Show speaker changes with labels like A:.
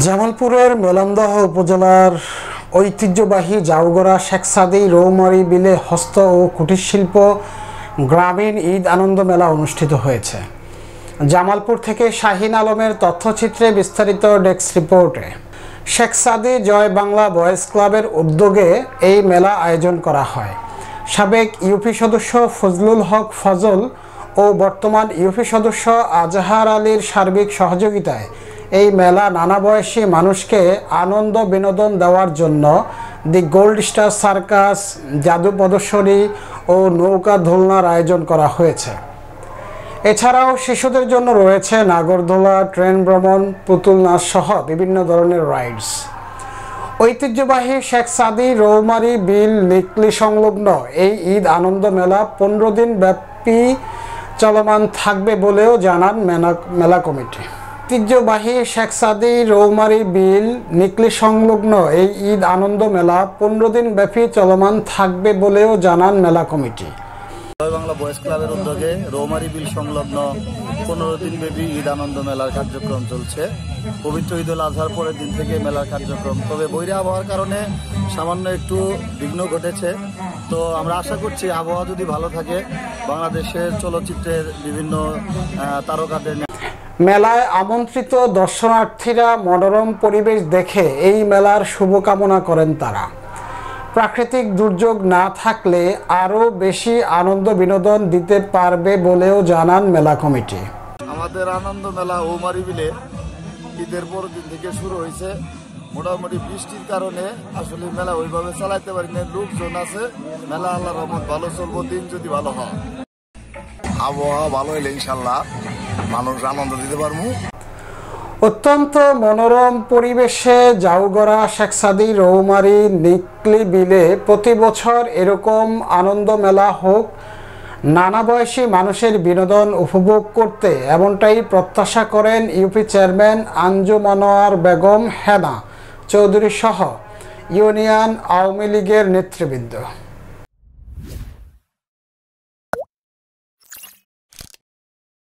A: জামালপুরের মেলান্দহ উপজেলার ঐতিহ্যবাহী জাউগড়া শেখ সাদী রৌমারী বিলে হস্ত ও কুটির শিল্প গ্রামীণ ঈদ আনন্দ মেলা অনুষ্ঠিত হয়েছে। জামালপুর থেকে শাহিন আলমের তথ্যচিত্রে বিস্তারিত ডেস্ক রিপোর্টে। শেখ সাদী জয় বাংলা বয়েজ ক্লাবের উদ্যোগে এই মেলা আয়োজন করা হয়। সাবেক ইউপি সদস্য ফজলুল হক ফজল ও বর্তমান ইউপি সদস্য আজহার আলীর সার্বিক সহযোগিতায় এই মেলা নানা বয়সী মানুষকে আনন্দ বিনোদন দেওয়ার জন্য দি গোল্ড স্টার সার্কাস, জাদু প্রদর্শনী ও নৌকা দোলনার আয়োজন করা হয়েছে। এছাড়াও শিশুদের জন্য রয়েছে নাগরদোলা, ট্রেন ভ্রমণ, পুতুল নাচ সহ বিভিন্ন ধরনের রাইডস। ঐতিহ্যবাহী শেখ সাদী রৌমারী বিল নিকলি সংলগ্ন এই ঈদ আনন্দ মেলা 15 দিন ব্যাপী চলমান থাকবে বলেও জানান মেলা কমিটি। ঐতিহ্যবাহী শেখ সাদী রৌমারী বিল নিকলি সংলগ্ন এই ঈদ আনন্দ মেলা 15 দিন ব্যাপী চলমান থাকবে বলেও জানান মেলা কমিটি।
B: জয় বাংলা বয়েজ ক্লাবের উদ্যোগে রৌমারী বিল সংলগ্ন 15 দিন ব্যাপী ঈদ আনন্দ মেলার কার্যক্রম চলছে। পবিত্র ঈদ উল আজহার পরের দিন থেকে মেলার কার্যক্রম, তবে বৈরী আবহাওয়ার কারণে সামান্য একটু বিঘ্ন ঘটেছে। তো আমরা আশা করছি আবহাওয়া যদি ভালো থাকে, বাংলাদেশের চলচ্চিত্রের বিভিন্ন তারকাদের
A: মেলায় আমন্ত্রিত দর্শনার্থীরা মনোরম পরিবেশ দেখে এই মেলার শুভকামনা করেন তারা। প্রাকৃতিক দুর্যোগ না থাকলে আরও বেশি আনন্দ বিনোদন দিতে পারবে বলেও জানান মেলা কমিটি।
B: আমাদের আনন্দ মেলা রৌমারী বিলে ঈদের পর দিন থেকে শুরু হয়েছে। মোটামুটি বৃষ্টির কারণে আসলে মেলা ওইভাবে চালাইতে পারি না, লোকজন আছে। মেলা আল্লাহর রহমত ভালো চলবো, দিন যদি ভালো হয়, আবহাওয়া ভালো হইলে ইনশাল্লাহ মানুষ আনন্দ দিতে পারবো।
A: অত্যন্ত মনোরম পরিবেশে জাউগড়া শেখ সাদী রৌমারী নিকলি বিলে প্রতি বছর এরকম আনন্দ মেলা হোক, নানা বয়সী মানুষের বিনোদন উপভোগ করতে এমনটাই প্রত্যাশা করেন ইউপি চেয়ারম্যান আঞ্জুম আনোয়ার বেগম হেনা চৌধুরী সহ ইউনিয়ন আওয়ামী লীগের নেতৃবৃন্দ।